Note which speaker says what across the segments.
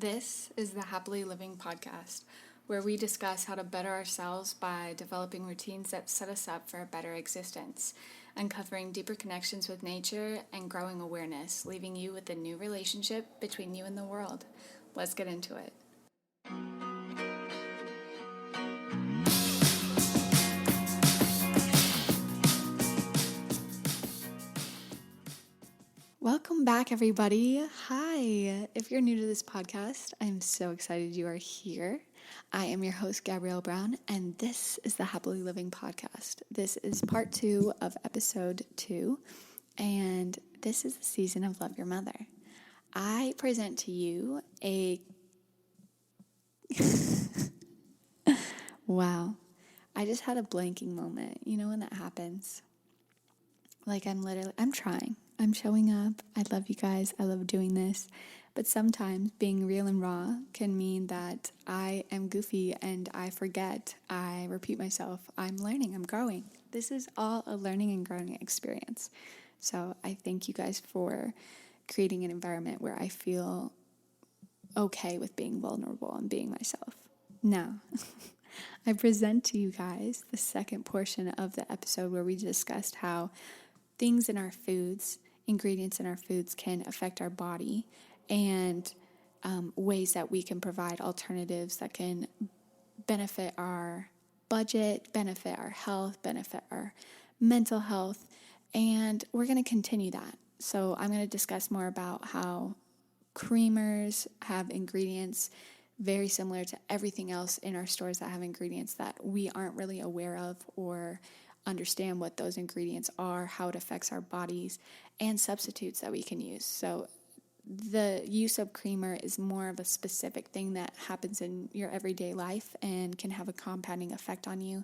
Speaker 1: This is the Happily Living podcast, where we discuss how to better ourselves by developing routines that set us up for a better existence, uncovering deeper connections with nature, and growing awareness, leaving you with a new relationship between you and the world. Let's get into it. Welcome back, everybody. Hi. If you're new to this podcast, I'm so excited you are here. I am your host, Gabrielle Brown, and this is the Happily Living podcast. This is part 2 of episode 2, and this is the season of Love Your Mother. I present to you a... Wow. I just had a blanking moment. You know when that happens? Like I'm trying. I'm showing up. I love you guys. I love doing this. But sometimes being real and raw can mean that I am goofy and I forget. I repeat myself. I'm learning. I'm growing. This is all a learning and growing experience. So I thank you guys for creating an environment where I feel okay with being vulnerable and being myself. Now, I present to you guys the second portion of the episode where we discussed how things in our foods, ingredients in our foods can affect our body, and ways that we can provide alternatives that can benefit our budget, benefit our health, benefit our mental health, and we're going to continue that. So I'm going to discuss more about how creamers have ingredients very similar to everything else in our stores that have ingredients that we aren't really aware of or understand what those ingredients are, how it affects our bodies, and substitutes that we can use. So the use of creamer is more of a specific thing that happens in your everyday life and can have a compounding effect on you.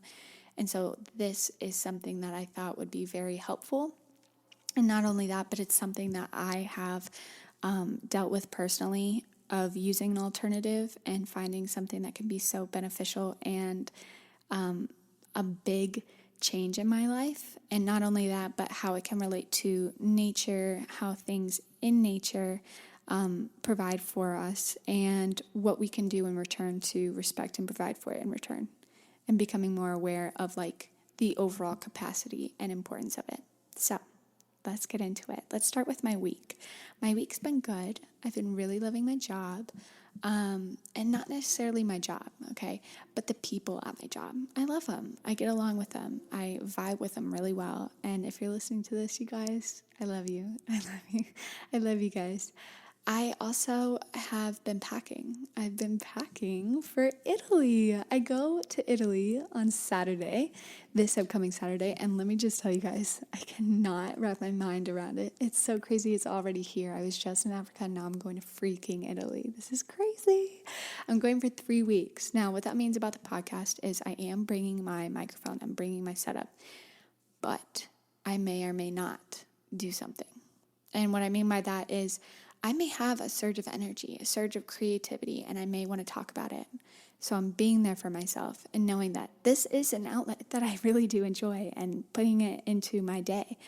Speaker 1: And so this is something that I thought would be very helpful. And not only that, but it's something that I have dealt with personally, of using an alternative and finding something that can be so beneficial and a big change in my life. And not only that, but how it can relate to nature, how things in nature provide for us, and what we can do in return to respect and provide for it in return, and becoming more aware of like the overall capacity and importance of it. So let's get into it. Let's start with my week. My week's been good. I've been really loving my job. And not necessarily my job, okay, but the people at my job. I love them. I get along with them. I vibe with them really well. And if you're listening to this, you guys, I love you. I love you. I love you guys. I also have been packing. I've been packing for Italy. I go to Italy on Saturday, this upcoming Saturday, and let me just tell you guys, I cannot wrap my mind around it. It's so crazy. It's already here. I was just in Africa, and now I'm going to freaking Italy. This is crazy. I'm going for 3 weeks. Now, what that means about the podcast is I am bringing my microphone. I'm bringing my setup, but I may or may not do something. And what I mean by that is I may have a surge of energy, a surge of creativity, and I may want to talk about it. So I'm being there for myself and knowing that this is an outlet that I really do enjoy and putting it into my day.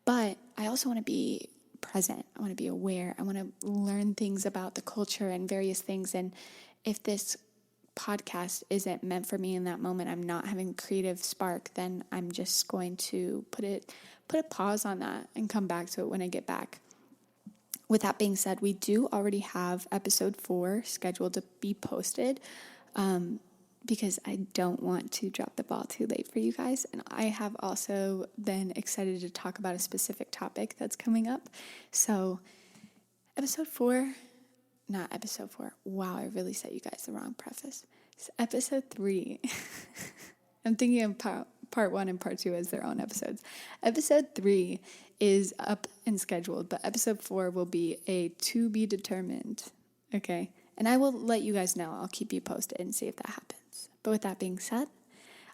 Speaker 1: But I also want to be present. I want to be aware. I want to learn things about the culture and various things. And if this podcast isn't meant for me in that moment, I'm not having a creative spark, then I'm just going to put a pause on that and come back to it when I get back. With that being said, we do already have episode 4 scheduled to be posted because I don't want to drop the ball too late for you guys. And I have also been excited to talk about a specific topic that's coming up. So episode 4, not episode 4. Wow, I really set you guys the wrong preface. It's episode 3. I'm thinking of part 1 and part 2 as their own episodes. Episode 3 is up and scheduled, but episode 4 will be a to be determined, okay? And I will let you guys know. I'll keep you posted and see if that happens. But with that being said,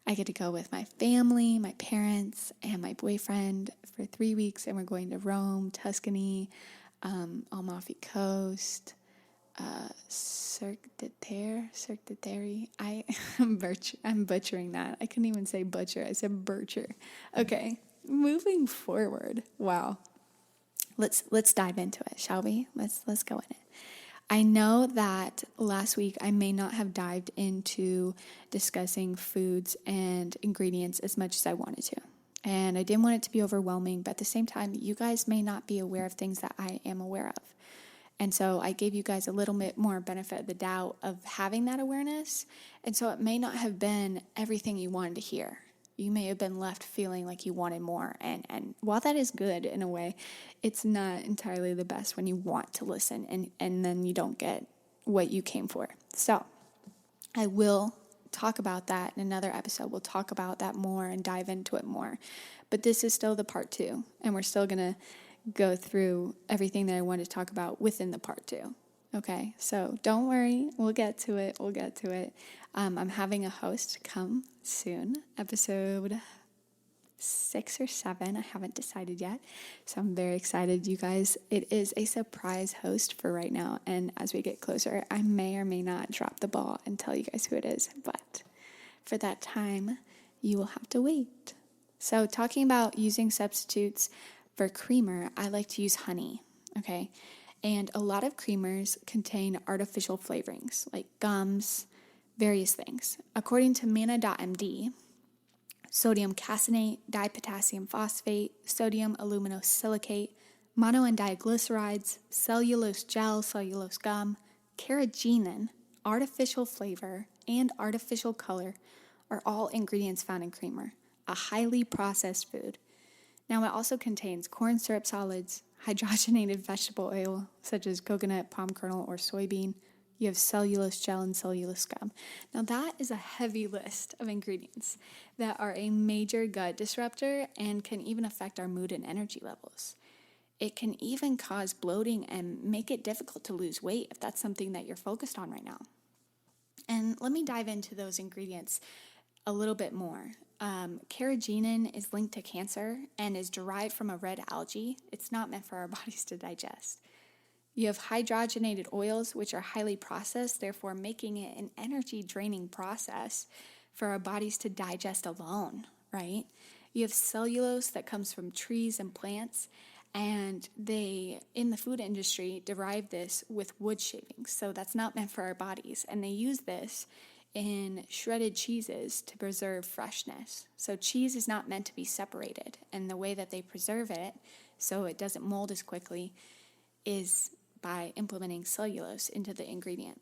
Speaker 1: I get to go with my family, my parents, and my boyfriend for 3 weeks, and we're going to Rome, Tuscany, Amalfi Coast, Cirque de Terre. I'm butchering that. I couldn't even say butcher. I said butcher. Okay, moving forward. Wow. Let's dive into it, shall we? Let's go in it. I know that last week I may not have dived into discussing foods and ingredients as much as I wanted to. And I didn't want it to be overwhelming, but at the same time, you guys may not be aware of things that I am aware of. And so I gave you guys a little bit more benefit of the doubt of having that awareness. And so it may not have been everything you wanted to hear. You may have been left feeling like you wanted more. And while that is good in a way, it's not entirely the best when you want to listen and then you don't get what you came for. So I will talk about that in another episode. We'll talk about that more and dive into it more. But this is still the part 2, and we're still going to go through everything that I wanted to talk about within the part 2. Okay, so don't worry. We'll get to it. I'm having a host come soon, episode 6 or 7. I haven't decided yet, so I'm very excited, you guys. It is a surprise host for right now, and as we get closer, I may or may not drop the ball and tell you guys who it is, but for that time, you will have to wait. So talking about using substitutes for creamer, I like to use honey, okay? And a lot of creamers contain artificial flavorings, like gums, various things. According to Mana.md, sodium caseinate, dipotassium phosphate, sodium aluminosilicate, mono and diglycerides, cellulose gel, cellulose gum, carrageenan, artificial flavor, and artificial color are all ingredients found in creamer, a highly processed food. Now, it also contains corn syrup solids, hydrogenated vegetable oil, such as coconut, palm kernel, or soybean. You have cellulose gel and cellulose gum. Now, that is a heavy list of ingredients that are a major gut disruptor and can even affect our mood and energy levels. It can even cause bloating and make it difficult to lose weight if that's something that you're focused on right now. And let me dive into those ingredients a little bit more. Carrageenan is linked to cancer and is derived from a red algae. It's not meant for our bodies to digest. You have hydrogenated oils, which are highly processed, therefore making it an energy-draining process for our bodies to digest alone, right? You have cellulose that comes from trees and plants, and they, in the food industry, derive this with wood shavings. So that's not meant for our bodies. And they use this in shredded cheeses to preserve freshness. So cheese is not meant to be separated. And the way that they preserve it so it doesn't mold as quickly is by implementing cellulose into the ingredient.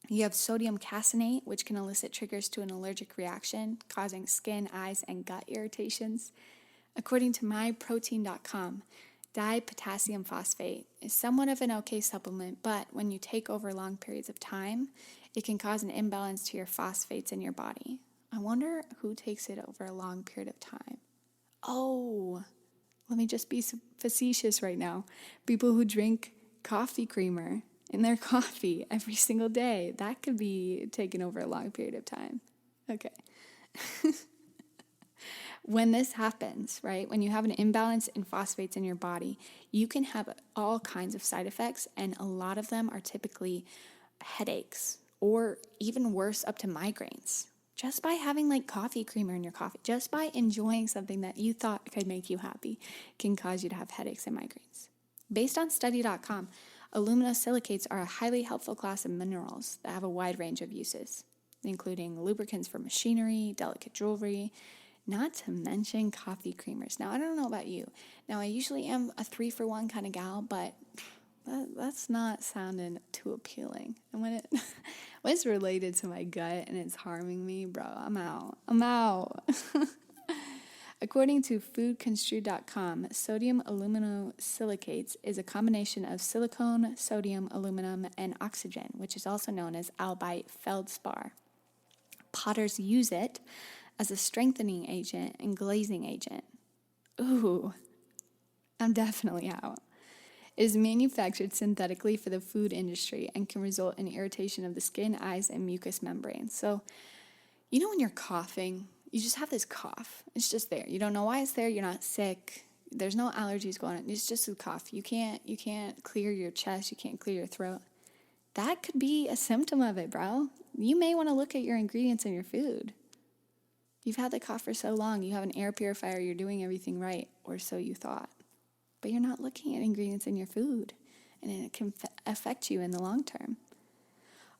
Speaker 1: You have sodium caseinate, which can elicit triggers to an allergic reaction, causing skin, eyes, and gut irritations. According to myprotein.com, dipotassium phosphate is somewhat of an okay supplement, but when you take over long periods of time, it can cause an imbalance to your phosphates in your body. I wonder who takes it over a long period of time. Oh, let me just be facetious right now. People who drink coffee creamer in their coffee every single day, that could be taken over a long period of time. Okay. When this happens, right, when you have an imbalance in phosphates in your body, you can have all kinds of side effects, and a lot of them are typically headaches or even worse, up to migraines. Just by having like coffee creamer in your coffee, just by enjoying something that you thought could make you happy can cause you to have headaches and migraines. Based on study.com, aluminosilicates are a highly helpful class of minerals that have a wide range of uses, including lubricants for machinery, delicate jewelry, not to mention coffee creamers. Now, I don't know about you. Now, I usually am a 3-for-1 kind of gal, but that's not sounding too appealing. And when it's related to my gut and it's harming me, bro, I'm out. According to foodconstrued.com, sodium aluminosilicates is a combination of silicone, sodium, aluminum, and oxygen, which is also known as albite feldspar. Potters use it as a strengthening agent and glazing agent. Ooh, I'm definitely out. It is manufactured synthetically for the food industry and can result in irritation of the skin, eyes, and mucous membranes. So, you know when you're coughing, you just have this cough. It's just there. You don't know why it's there. You're not sick. There's no allergies going on. It's just a cough. You can't clear your chest. You can't clear your throat. That could be a symptom of it, bro. You may want to look at your ingredients in your food. You've had the cough for so long. You have an air purifier. You're doing everything right, or so you thought. But you're not looking at ingredients in your food. and it can affect you in the long term.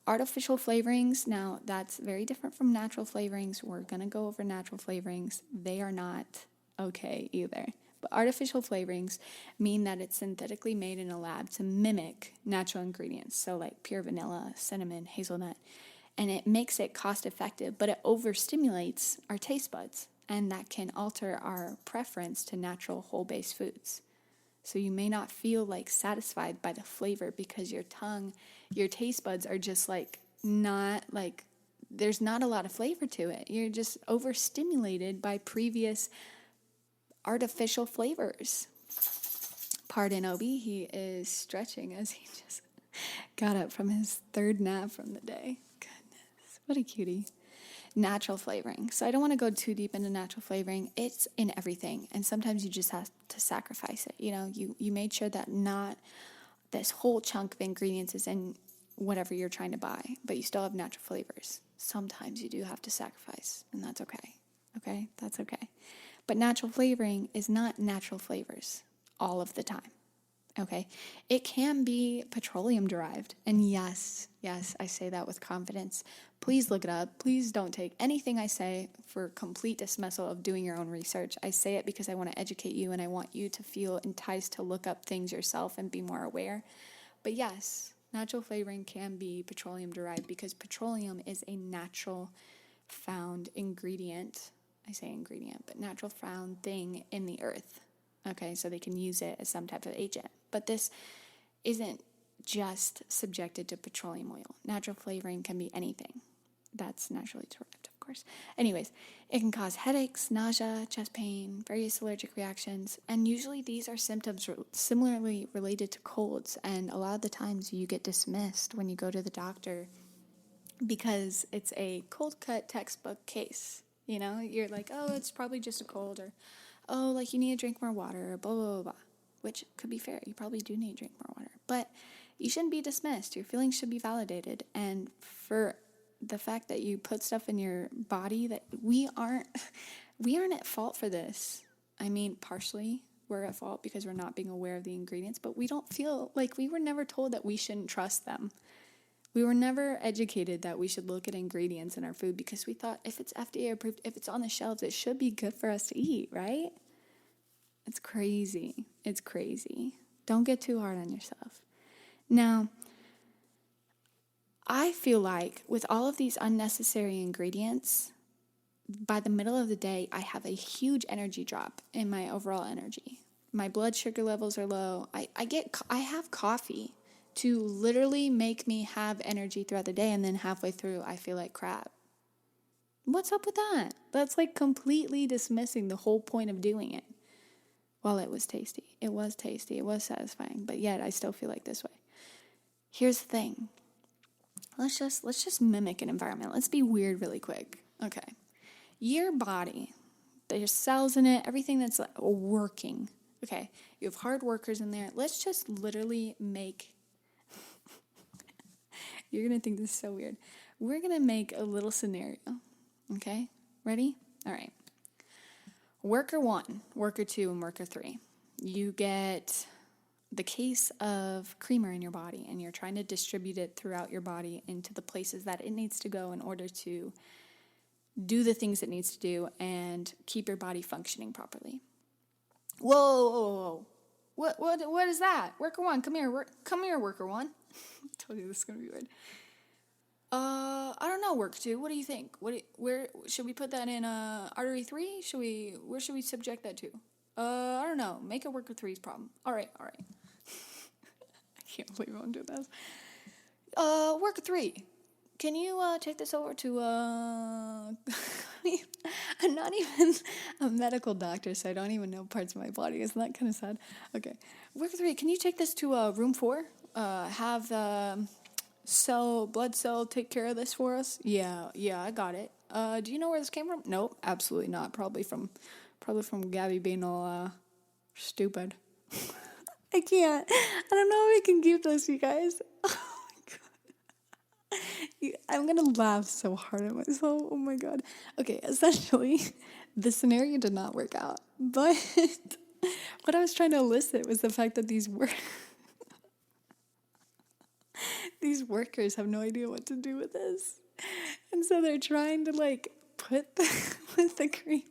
Speaker 1: Artificial flavorings, now that's very different from natural flavorings. We're going to go over natural flavorings. They are not okay either. But artificial flavorings mean that it's synthetically made in a lab to mimic natural ingredients. So like pure vanilla, cinnamon, hazelnut. And it makes it cost effective, but it overstimulates our taste buds. And that can alter our preference to natural whole-based foods. So you may not feel like satisfied by the flavor because your tongue, your taste buds are just like not like, there's not a lot of flavor to it. You're just overstimulated by previous artificial flavors. Pardon Obi, he is stretching as he just got up from his third nap from the day. Goodness, what a cutie. Natural flavoring. So I don't want to go too deep into natural flavoring. It's in everything. And sometimes you just have to sacrifice it. You know, you made sure that not this whole chunk of ingredients is in whatever you're trying to buy, but you still have natural flavors. Sometimes you do have to sacrifice, and that's okay. Okay? That's okay. But natural flavoring is not natural flavors all of the time. Okay? It can be petroleum derived. And yes, I say that with confidence. Please look it up. Please don't take anything I say for complete dismissal of doing your own research. I say it because I want to educate you and I want you to feel enticed to look up things yourself and be more aware. But yes, natural flavoring can be petroleum derived because petroleum is a natural found ingredient. I say ingredient, but natural found thing in the earth. Okay, so they can use it as some type of agent. But this isn't just subjected to petroleum oil. Natural flavoring can be anything that's naturally derived, of course. Anyways, it can cause headaches, nausea, chest pain, various allergic reactions, and usually these are symptoms similarly related to colds, and a lot of the times you get dismissed when you go to the doctor because it's a cold cut textbook case. You know, you're like, oh, it's probably just a cold, or oh, like you need to drink more water, or blah, blah, blah, blah. Which could be fair. You probably do need to drink more water. But you shouldn't be dismissed. Your feelings should be validated. And for the fact that you put stuff in your body that we aren't at fault for this. I mean, partially we're at fault because we're not being aware of the ingredients, but we don't feel like we were never told that we shouldn't trust them. We were never educated that we should look at ingredients in our food because we thought if it's FDA approved, if it's on the shelves, it should be good for us to eat, right? It's crazy. It's crazy. Don't get too hard on yourself. Now, I feel like with all of these unnecessary ingredients, by the middle of the day, I have a huge energy drop in my overall energy. My blood sugar levels are low. I have coffee to literally make me have energy throughout the day, and then halfway through, I feel like crap. What's up with that? That's like completely dismissing the whole point of doing it. Well, it was tasty. It was tasty. It was satisfying. But yet, I still feel like this way. Here's the thing. Let's just mimic an environment. Let's be weird really quick. Okay. Your body, there's cells in it, everything that's like working. Okay. You have hard workers in there. Let's just literally make... You're going to think this is so weird. We're going to make a little scenario. Okay? Ready? All right. Worker 1, worker 2, and worker 3. You get the case of creamer in your body, and you're trying to distribute it throughout your body into the places that it needs to go in order to do the things it needs to do and keep your body functioning properly. Whoa. What is that? Worker 1, come here. Come here, worker 1. I told you this is going to be weird. I don't know, worker 2. What do you think? Where should we put that in artery 3? Where should we subject that to? I don't know. Make a worker 3's problem. All right. I can't believe I'm doing this. Worker 3. Can you take this over to I'm not even a medical doctor, so I don't even know parts of my body. Isn't that kind of sad? Okay. Worker 3, can you take this to room 4? Have the blood cell take care of this for us? Yeah, I got it. Do you know where this came from? Nope, absolutely not. Probably from Gabby being all stupid. I can't. I don't know if I can keep this, you guys. Oh my god. I'm gonna laugh so hard at myself. Oh my god. Okay, essentially, the scenario did not work out. But what I was trying to elicit was the fact that these were workers have no idea what to do with this. And so they're trying to like put the creamer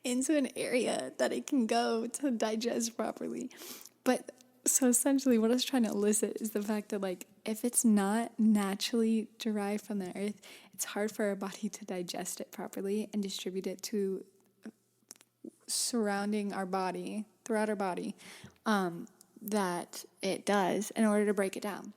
Speaker 1: into an area that it can go to digest properly. But so essentially what I was trying to elicit is the fact that like if it's not naturally derived from the earth, it's hard for our body to digest it properly and distribute it to surrounding our body, throughout our body, that it does in order to break it down.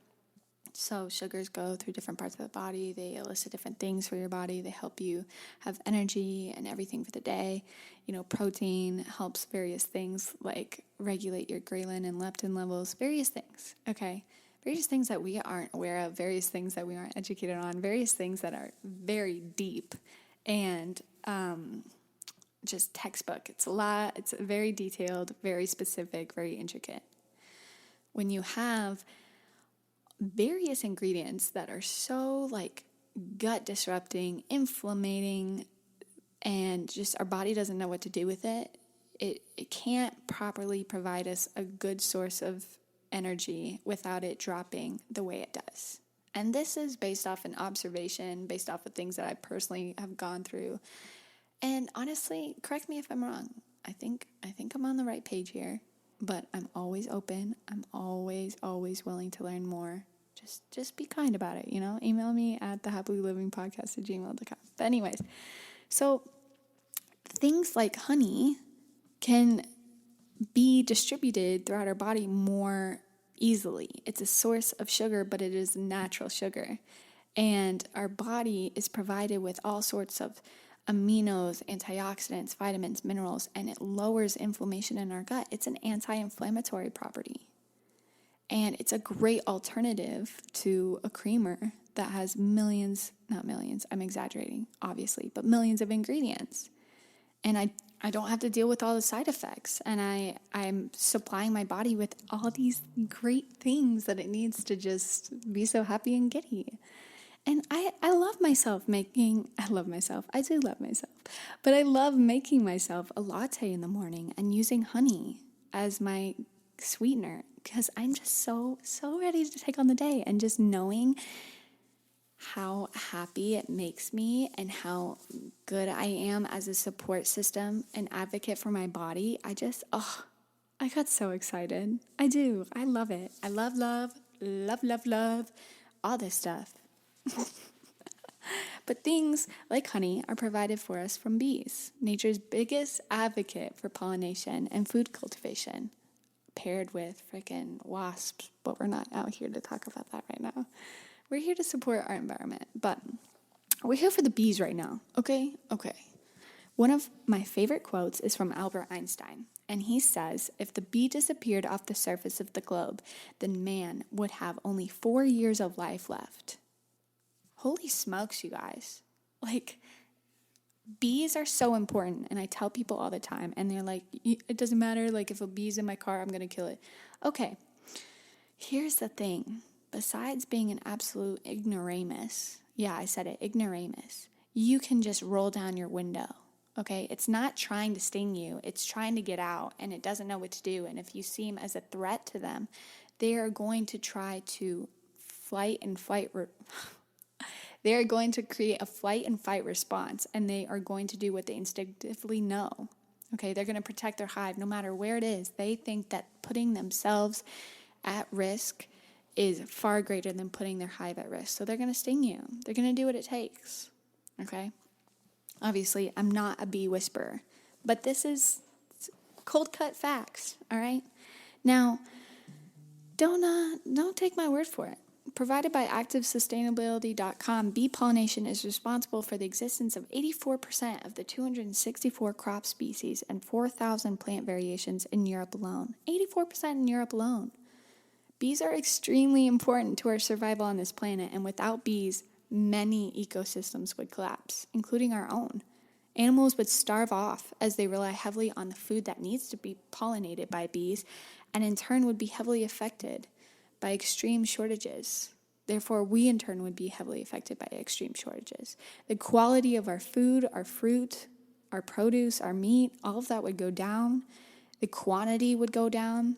Speaker 1: So sugars go through different parts of the body. They elicit different things for your body. They help you have energy and everything for the day. You know, protein helps various things like regulate your ghrelin and leptin levels, various things, okay? Various things that we aren't aware of, various things that we aren't educated on, various things that are very deep and just textbook. It's a lot. It's very detailed, very specific, very intricate. When you have various ingredients that are so like gut disrupting, inflammating, and just our body doesn't know what to do with it, it can't properly provide us a good source of energy without it dropping the way it does. And this is based off an observation, based off of things that I personally have gone through. And honestly, correct me if I'm wrong. I think I'm on the right page here, but I'm always open. I'm always willing to learn more. Just be kind about it, you know? Email me at thehappilylivingpodcast@gmail.com. But anyways, so things like honey can be distributed throughout our body more easily. It's a source of sugar, but it is natural sugar. And our body is provided with all sorts of aminos, antioxidants, vitamins, minerals, and it lowers inflammation in our gut. It's an anti-inflammatory property. And it's a great alternative to a creamer that has not millions, I'm exaggerating, obviously, but millions of ingredients. And I don't have to deal with all the side effects. And I'm supplying my body with all these great things that it needs to just be so happy and giddy. And I love myself. I do love myself. But I love making myself a latte in the morning and using honey as my sweetener because I'm just so ready to take on the day. And just knowing how happy it makes me and how good I am as a support system and advocate for my body, I got so excited. I do. I love it. I love all this stuff. But things like honey are provided for us from bees, nature's biggest advocate for pollination and food cultivation, paired with freaking wasps. But we're not out here to talk about that right now. We're here to support our environment, but we're here for the bees right now, okay? Okay. One of my favorite quotes is from Albert Einstein, and he says, if the bee disappeared off the surface of the globe, then man would have only 4 years of life left. Holy smokes, you guys. Like, bees are so important, and I tell people all the time, and they're like, it doesn't matter, like, if a bee's in my car, I'm going to kill it. Okay, here's the thing. Besides being an absolute ignoramus, yeah, I said it, ignoramus, you can just roll down your window, okay? It's not trying to sting you. It's trying to get out, and it doesn't know what to do. And if you seem as a threat to them, they are going to try to they are going to create a flight and fight response, and they are going to do what they instinctively know, okay? They're going to protect their hive no matter where it is. They think that putting themselves at risk is far greater than putting their hive at risk. So they're going to sting you. They're going to do what it takes, okay? Obviously, I'm not a bee whisperer, but this is cold-cut facts, all right? Now, don't take my word for it. Provided by ActiveSustainability.com, bee pollination is responsible for the existence of 84% of the 264 crop species and 4,000 plant variations in Europe alone. 84% in Europe alone. Bees are extremely important to our survival on this planet, and without bees, many ecosystems would collapse, including our own. Animals would starve off as they rely heavily on the food that needs to be pollinated by bees, and in turn would be heavily affected by extreme shortages. Therefore, we in turn would be heavily affected by extreme shortages. The quality of our food, our fruit, our produce, our meat, all of that would go down. The quantity would go down.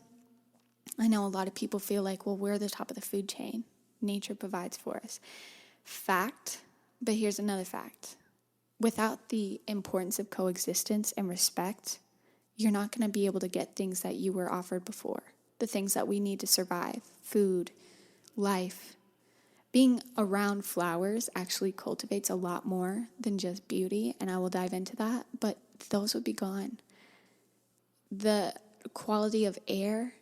Speaker 1: I know a lot of people feel like, well, we're the top of the food chain. Nature provides for us. Fact, but here's another fact. Without the importance of coexistence and respect, you're not going to be able to get things that you were offered before. The things that we need to survive, food, life. Being around flowers actually cultivates a lot more than just beauty, and I will dive into that, but those would be gone. The quality of air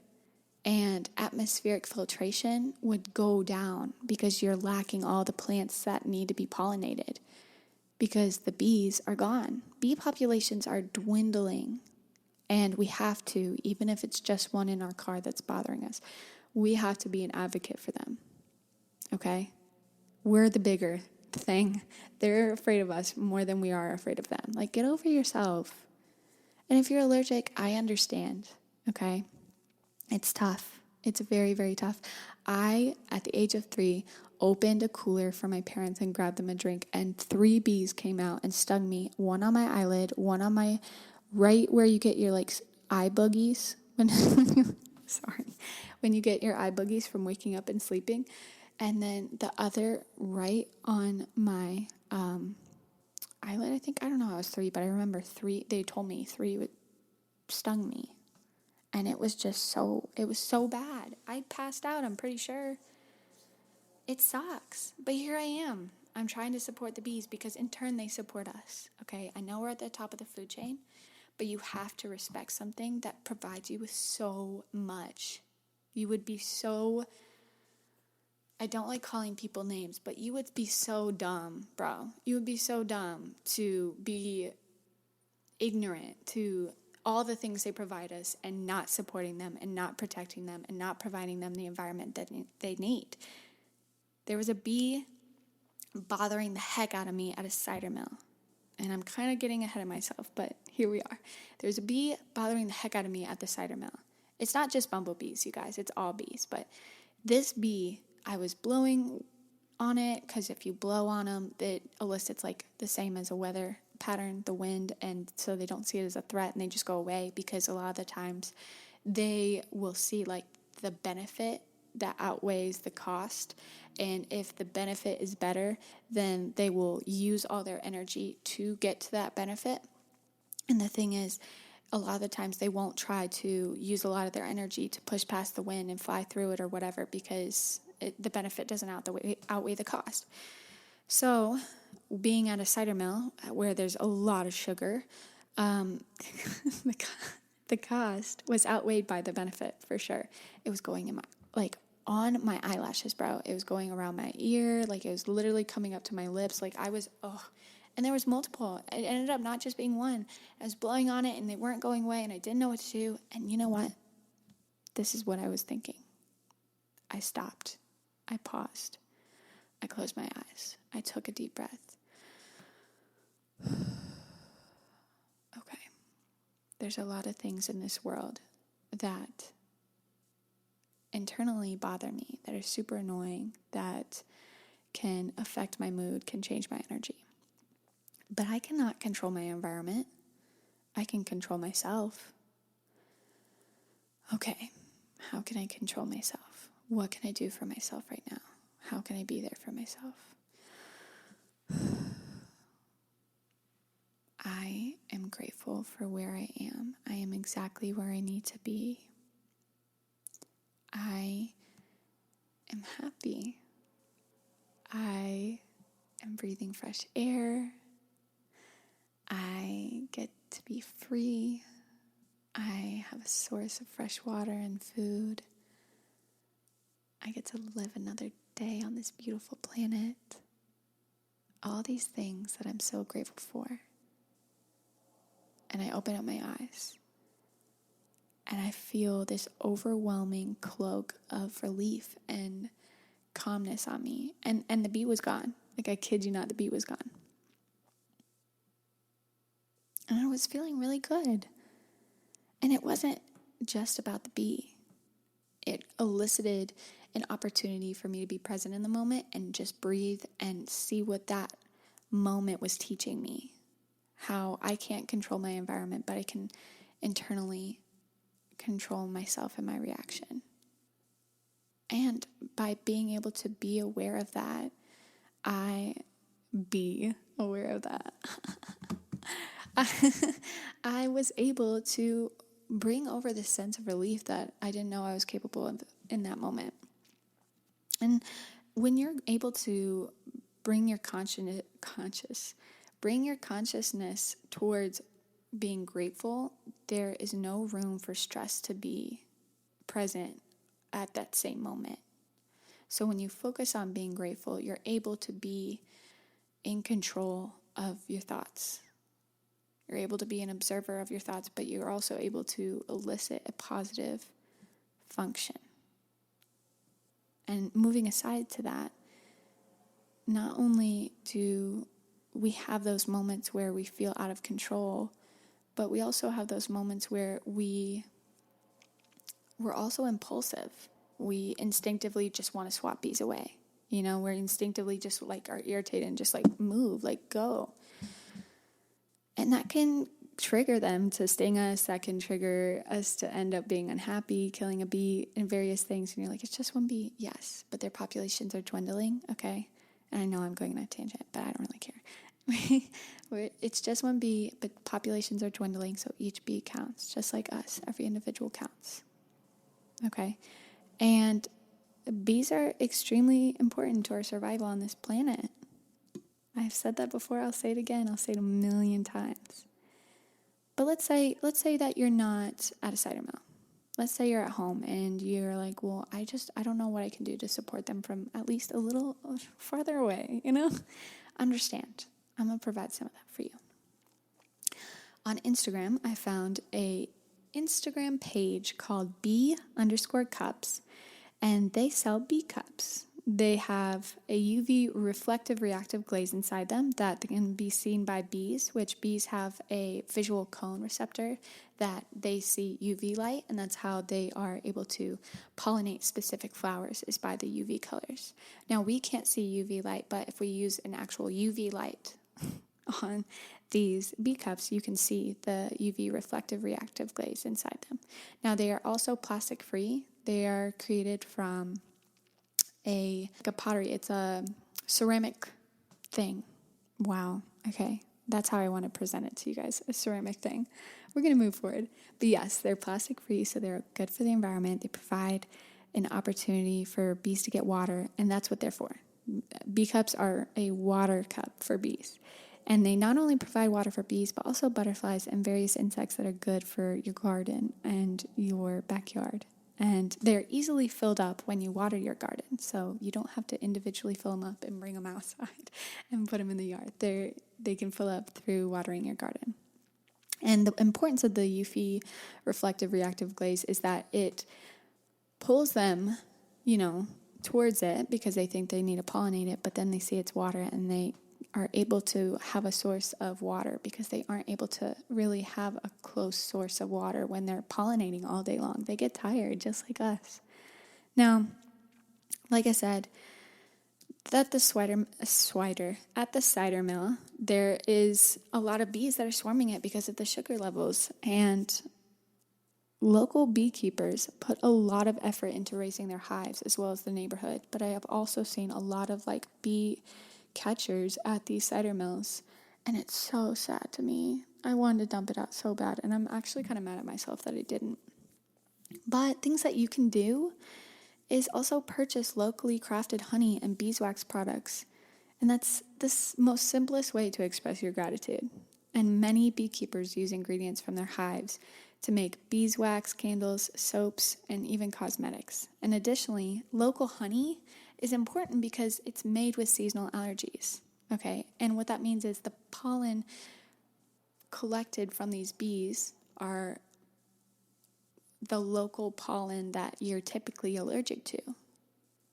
Speaker 1: and atmospheric filtration would go down because you're lacking all the plants that need to be pollinated because the bees are gone. Bee populations are dwindling, and we have to, even if it's just one in our car that's bothering us, we have to be an advocate for them. Okay? We're the bigger thing. They're afraid of us more than we are afraid of them. Like, get over yourself. And if you're allergic, I understand. Okay? It's tough. It's very, very tough. I, at the age of 3, opened a cooler for my parents and grabbed them a drink, and 3 bees came out and stung me. One on my eyelid, one on my right where you get your like eye boogies when you get your eye boogies from waking up and sleeping, and then the other right on my eyelid. I don't know. I was 3, but I remember 3. They told me 3 stung me, and it was so bad. I passed out. I'm pretty sure. It sucks, but here I am. I'm trying to support the bees because in turn they support us. Okay, I know we're at the top of the food chain, but you have to respect something that provides you with so much. You would be so, I don't like calling people names, but you would be so dumb, bro. You would be so dumb to be ignorant to all the things they provide us and not supporting them and not protecting them and not providing them the environment that they need. There was a bee bothering the heck out of me at a cider mill. And I'm kind of getting ahead of myself, but here we are. There's a bee bothering the heck out of me at the cider mill. It's not just bumblebees, you guys. It's all bees. But this bee, I was blowing on it because if you blow on them, it elicits like the same as a weather pattern, the wind, and so they don't see it as a threat and they just go away because a lot of the times they will see like the benefit that outweighs the cost, and if the benefit is better, then they will use all their energy to get to that benefit. And the thing is, a lot of the times they won't try to use a lot of their energy to push past the wind and fly through it or whatever because the benefit doesn't outweigh the cost. So being at a cider mill where there's a lot of sugar, the cost was outweighed by the benefit for sure. It was going in my, like, on my eyelashes, bro. It was going around my ear. Like, it was literally coming up to my lips. Like, I was, and there was multiple. It ended up not just being one. I was blowing on it and they weren't going away and I didn't know what to do. And you know what? This is what I was thinking. I stopped. I paused. I closed my eyes. I took a deep breath. Okay. There's a lot of things in this world that internally bother me, that are super annoying, that can affect my mood, can change my energy. But I cannot control my environment. I can control myself. Okay, how can I control myself? What can I do for myself right now? How can I be there for myself? I am grateful for where I am. I am exactly where I need to be. I am happy. I am breathing fresh air. I get to be free. I have a source of fresh water and food. I get to live another day on this beautiful planet. All these things that I'm so grateful for. And I open up my eyes. And I feel this overwhelming cloak of relief and calmness on me. And the bee was gone. Like, I kid you not, the bee was gone. And I was feeling really good. And it wasn't just about the bee. It elicited an opportunity for me to be present in the moment and just breathe and see what that moment was teaching me. How I can't control my environment, but I can internally control myself and my reaction. And by being able to be aware of that, I I was able to bring over this sense of relief that I didn't know I was capable of in that moment. And when you're able to bring your bring your consciousness towards being grateful, there is no room for stress to be present at that same moment. So when you focus on being grateful, you're able to be in control of your thoughts. You're able to be an observer of your thoughts, but you're also able to elicit a positive function. And moving aside to that, not only do we have those moments where we feel out of control, but we also have those moments where we're also impulsive. We instinctively just want to swat bees away. We're instinctively just like are irritated and just like move, like go. And that can trigger them to sting us. That can trigger us to end up being unhappy, killing a bee, and various things. And you're like, it's just one bee. Yes, but their populations are dwindling. Okay. And I know I'm going on a tangent, but I don't really care. It's just one bee, but populations are dwindling. So each bee counts, just like us. Every individual counts. Okay. And bees are extremely important to our survival on this planet. I've said that before. I'll say it again. I'll say it a million times. But let's say that you're not at a cider mill. Let's say you're at home and you're like, well, I don't know what I can do to support them from at least a little farther away, Understand. I'm going to provide some of that for you. On Instagram, I found a Instagram page called bee_cups, and they sell bee cups. They have a UV reflective reactive glaze inside them that can be seen by bees, which bees have a visual cone receptor that they see UV light, and that's how they are able to pollinate specific flowers is by the UV colors. Now, we can't see UV light, but if we use an actual UV light on these bee cups, you can see the UV reflective reactive glaze inside them. Now, they are also plastic free. They are created from a pottery. It's a ceramic thing. Wow. Okay. That's how I want to present it to you guys. A ceramic thing. We're going to move forward. But yes, they're plastic free, so they're good for the environment. They provide an opportunity for bees to get water, and that's what they're for. Bee cups are a water cup for bees. And they not only provide water for bees, but also butterflies and various insects that are good for your garden and your backyard. And they're easily filled up when you water your garden, so you don't have to individually fill them up and bring them outside and put them in the yard. They can fill up through watering your garden. And the importance of the UV reflective reactive glaze is that it pulls them, towards it because they think they need to pollinate it, but then they see it's water and they are able to have a source of water because they aren't able to really have a close source of water when they're pollinating all day long. They get tired just like us. Now, like I said, at the cider mill, there is a lot of bees that are swarming it because of the sugar levels, and local beekeepers put a lot of effort into raising their hives as well as the neighborhood. But I have also seen a lot of bee catchers at these cider mills, and it's so sad to me. I wanted to dump it out so bad, and I'm actually kind of mad at myself that I didn't. But things that you can do is also purchase locally crafted honey and beeswax products, and that's the most simplest way to express your gratitude. And many beekeepers use ingredients from their hives to make beeswax, candles, soaps, and even cosmetics. And additionally, local honey is important because it's made with seasonal allergies, okay? And what that means is the pollen collected from these bees are the local pollen that you're typically allergic to.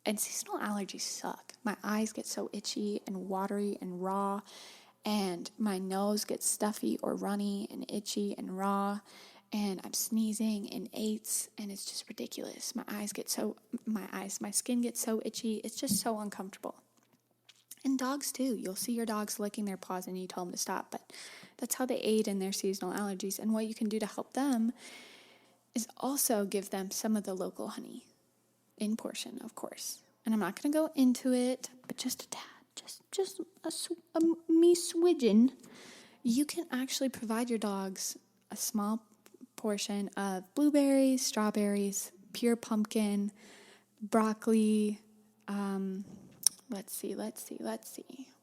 Speaker 1: And seasonal allergies suck. My eyes get so itchy and watery and raw, and my nose gets stuffy or runny and itchy and raw, and I'm sneezing in eighths, and it's just ridiculous. My skin gets so itchy. It's just so uncomfortable. And dogs too. You'll see your dogs licking their paws and you tell them to stop, but that's how they aid in their seasonal allergies. And what you can do to help them is also give them some of the local honey. in portion, of course. And I'm not going to go into it, but just a tad, just a me swidgen. You can actually provide your dogs a small portion of blueberries, strawberries, pure pumpkin, broccoli. Let's see.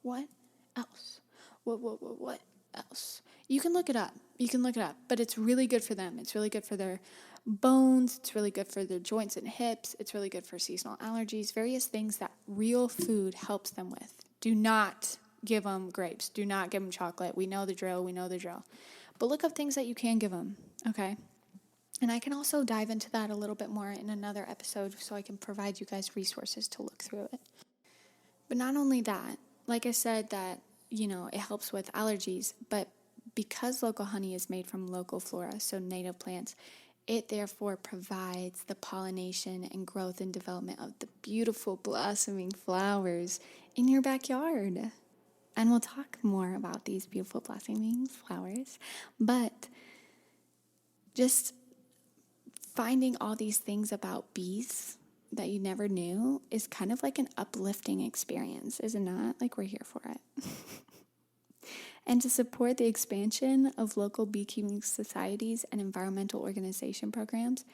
Speaker 1: What else? What else? You can look it up. But it's really good for them. It's really good for their bones. It's really good for their joints and hips. It's really good for seasonal allergies, various things that real food helps them with. Do not give them grapes. Do not give them chocolate. We know the drill. But look up things that you can give them, okay? And I can also dive into that a little bit more in another episode so I can provide you guys resources to look through it. But not only that, like I said that, it helps with allergies, but because local honey is made from local flora, so native plants, it therefore provides the pollination and growth and development of the beautiful blossoming flowers in your backyard. And we'll talk more about these beautiful blossoming flowers, but just finding all these things about bees that you never knew is kind of like an uplifting experience, is it not? Like, we're here for it. And to support the expansion of local beekeeping societies and environmental organization programs,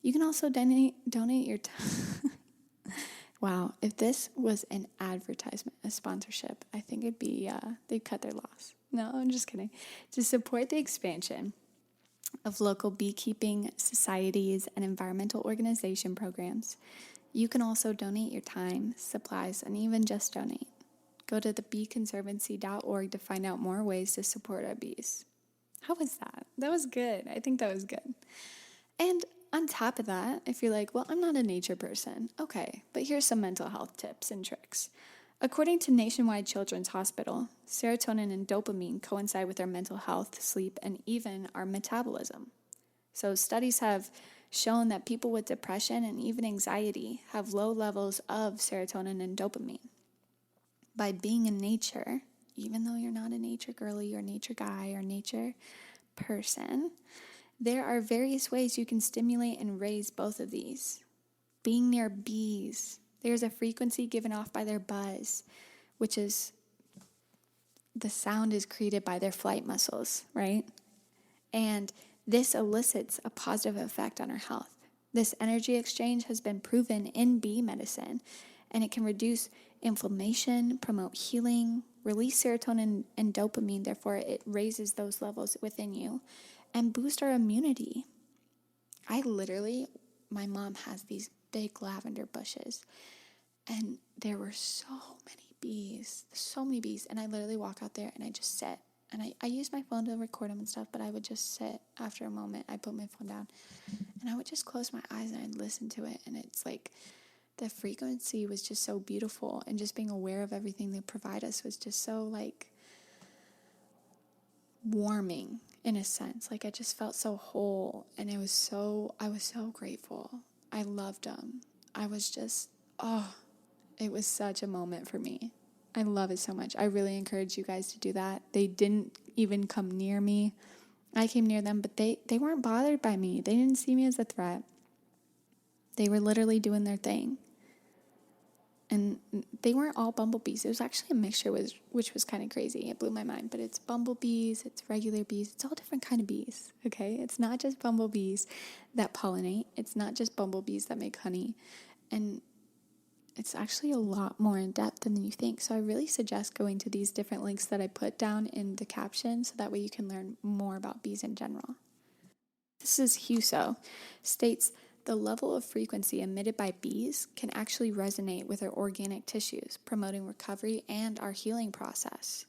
Speaker 1: you can also donate your time. Wow, if this was an advertisement, a sponsorship, I think it'd be, they'd cut their loss. No, I'm just kidding. To support the expansion of local beekeeping societies and environmental organization programs, you can also donate your time, supplies, and even just donate. Go to thebeeconservancy.org to find out more ways to support our bees. How was that? That was good. I think that was good. And on top of that, if you're like, well, I'm not a nature person. Okay, but here's some mental health tips and tricks. According to Nationwide Children's Hospital, serotonin and dopamine coincide with our mental health, sleep, and even our metabolism. So studies have shown that people with depression and even anxiety have low levels of serotonin and dopamine. By being in nature, even though you're not a nature girly or nature guy or nature person, there are various ways you can stimulate and raise both of these. Being near bees, there's a frequency given off by their buzz, which is the sound is created by their flight muscles, right? And this elicits a positive effect on our health. This energy exchange has been proven in bee medicine, and it can reduce inflammation, promote healing, release serotonin and dopamine. Therefore, it raises those levels within you and boost our immunity. My mom has these big lavender bushes, and there were so many bees, and I literally walk out there and I just sit. And I use my phone to record them and stuff, but I would just sit after a moment. I put my phone down, and I would just close my eyes and I'd listen to it, and it's like, the frequency was just so beautiful, and just being aware of everything they provide us was just so like warming in a sense. Like, I just felt so whole, and I was so grateful. I loved them. I was just, it was such a moment for me. I love it so much. I really encourage you guys to do that. They didn't even come near me. I came near them, but they weren't bothered by me. They didn't see me as a threat. They were literally doing their thing. And they weren't all bumblebees. It was actually a mixture, which was kind of crazy. It blew my mind. But it's bumblebees, it's regular bees. It's all different kind of bees, okay? It's not just bumblebees that pollinate. It's not just bumblebees that make honey. And it's actually a lot more in depth than you think. So I really suggest going to these different links that I put down in the caption, so that way you can learn more about bees in general. This is Huso, states, the level of frequency emitted by bees can actually resonate with our organic tissues, promoting recovery and our healing process.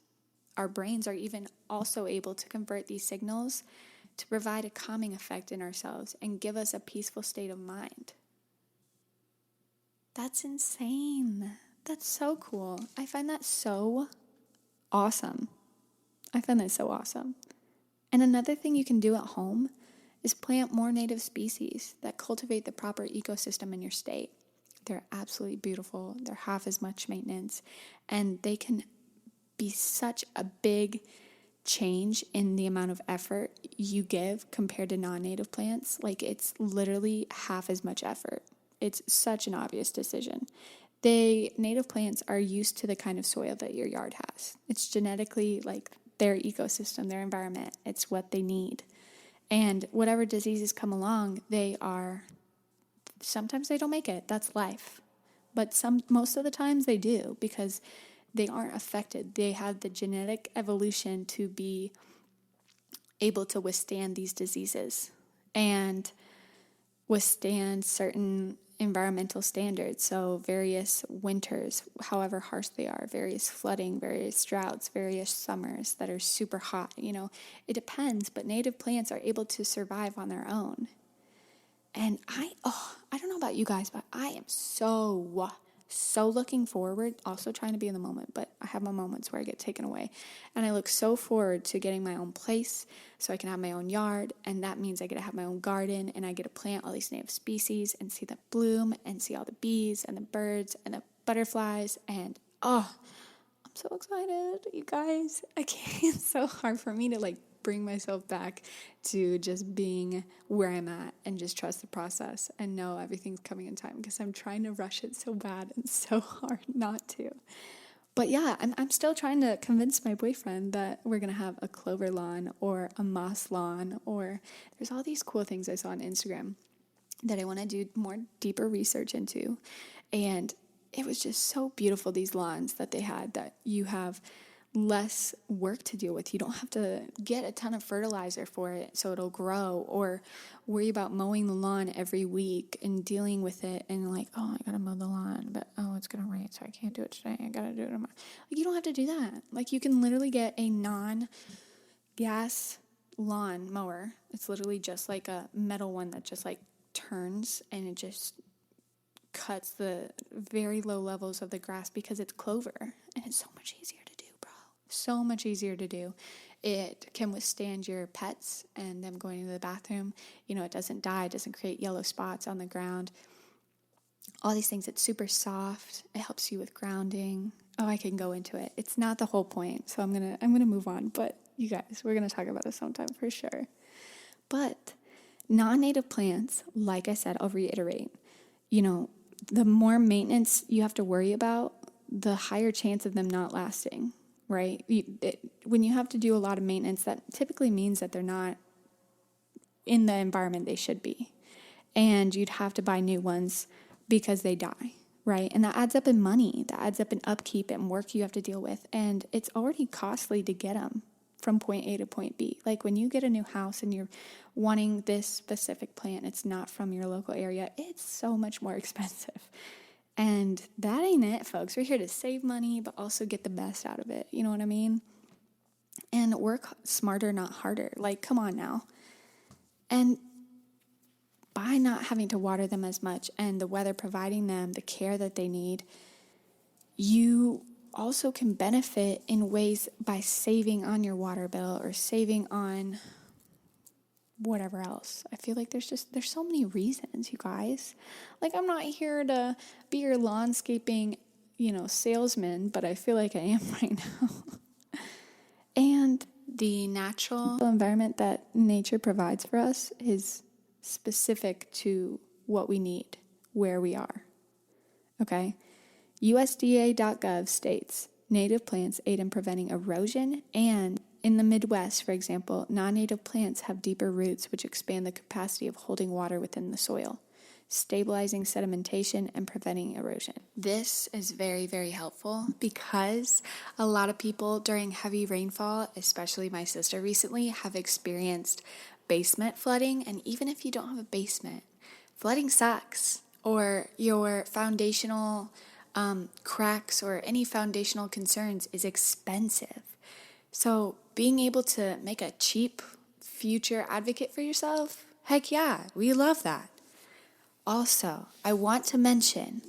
Speaker 1: Our brains are even also able to convert these signals to provide a calming effect in ourselves and give us a peaceful state of mind. That's insane. That's so cool. I find that so awesome. And another thing you can do at home is plant more native species that cultivate the proper ecosystem in your state. They're absolutely beautiful. They're half as much maintenance, and they can be such a big change in the amount of effort you give compared to non-native plants. Like, it's literally half as much effort. It's such an obvious decision. Native plants are used to the kind of soil that your yard has. It's genetically like their ecosystem, their environment. It's what they need. And whatever diseases come along, sometimes they don't make it. That's life. But most of the times they do, because they aren't affected. They have the genetic evolution to be able to withstand these diseases and withstand certain environmental standards. So various winters, however harsh they are, various flooding, various droughts, various summers that are super hot. It depends, but native plants are able to survive on their own. And I don't know about you guys, but I am so looking forward, also trying to be in the moment, but I have my moments where I get taken away. And I look so forward to getting my own place so I can have my own yard. And that means I get to have my own garden, and I get to plant all these native species and see them bloom and see all the bees and the birds and the butterflies. And I'm so excited, you guys. It's so hard for me to bring myself back to just being where I'm at and just trust the process and know everything's coming in time, because I'm trying to rush it so bad and so hard not to. But yeah, I'm still trying to convince my boyfriend that we're going to have a clover lawn or a moss lawn, or there's all these cool things I saw on Instagram that I want to do more deeper research into. And it was just so beautiful, these lawns that they had, that you have less work to deal with. You don't have to get a ton of fertilizer for it so it'll grow, or worry about mowing the lawn every week and dealing with it and I gotta mow the lawn, but it's gonna rain, so I can't do it today. I gotta do it tomorrow. You don't have to do that. You can literally get a non-gas lawn mower. It's literally just like a metal one that just turns, and it just cuts the very low levels of the grass, because it's clover, and it's so much easier to do, bro. So much easier to do. It can withstand your pets and them going into the bathroom. It doesn't die. It doesn't create yellow spots on the ground. All these things. It's super soft. It helps you with grounding. I can go into it. It's not the whole point, so I'm gonna move on. But you guys, we're gonna talk about it sometime for sure. But non-native plants, like I said, I'll reiterate, the more maintenance you have to worry about, the higher chance of them not lasting, right? When you have to do a lot of maintenance, that typically means that they're not in the environment they should be. And you'd have to buy new ones because they die, right? And that adds up in money. That adds up in upkeep and work you have to deal with. And it's already costly to get them from point A to point B. When you get a new house and you're wanting this specific plant, it's not from your local area, it's so much more expensive. And that ain't it, folks. We're here to save money, but also get the best out of it. You know what I mean? And work smarter, not harder. Come on now. And by not having to water them as much and the weather providing them the care that they need, you also can benefit in ways by saving on your water bill or saving on whatever else. I feel like there's so many reasons, you guys. I'm not here to be your landscaping, salesman, but I feel like I am right now. And the natural environment that nature provides for us is specific to what we need, where we are. Okay? USDA.gov states native plants aid in preventing erosion, and in the Midwest, for example, non-native plants have deeper roots which expand the capacity of holding water within the soil, stabilizing sedimentation and preventing erosion. This is very, very helpful because a lot of people during heavy rainfall, especially my sister recently, have experienced basement flooding. And even if you don't have a basement, flooding sucks. Or your foundational cracks or any foundational concerns is expensive. So being able to make a cheap future advocate for yourself, heck yeah, we love that. Also, I want to mention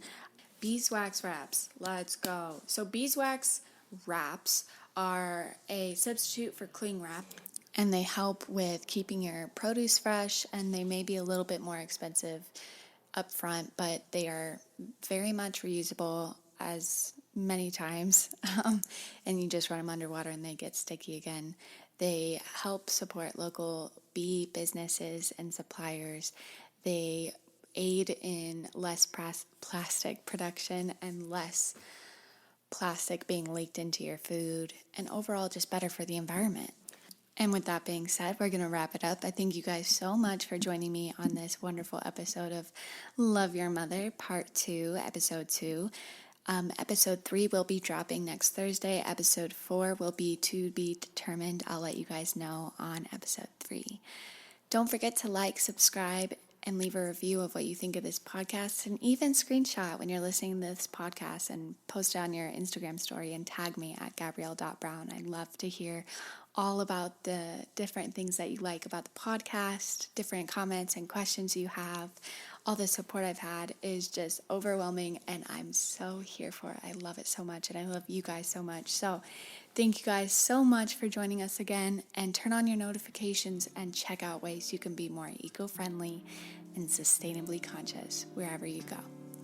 Speaker 1: beeswax wraps. Let's go. So beeswax wraps are a substitute for cling wrap, and they help with keeping your produce fresh, and they may be a little bit more expensive up front, but they are very much reusable as many times, and you just run them underwater and they get sticky again. They help support local bee businesses and suppliers. They aid in less plastic production and less plastic being leaked into your food, and overall just better for the environment. And with that being said, we're going to wrap it up. I thank you guys so much for joining me on this wonderful episode of Love Your Mother, Part 2, Episode 2. Episode 3 will be dropping next Thursday. Episode 4 will be to be determined. I'll let you guys know on Episode 3. Don't forget to like, subscribe, and leave a review of what you think of this podcast, and even screenshot when you're listening to this podcast and post it on your Instagram story and tag me at Gabrielle.Brown. I'd love to hear all about the different things that you like about the podcast, different comments and questions you have. All the support I've had is just overwhelming, and I'm so here for it. I love it so much, and I love you guys so much. So thank you guys so much for joining us again, and turn on your notifications and check out ways you can be more eco-friendly and sustainably conscious wherever you go.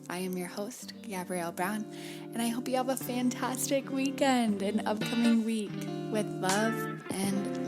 Speaker 1: I am your host, Gabrielle Brown, and I hope you have a fantastic weekend and upcoming week with love and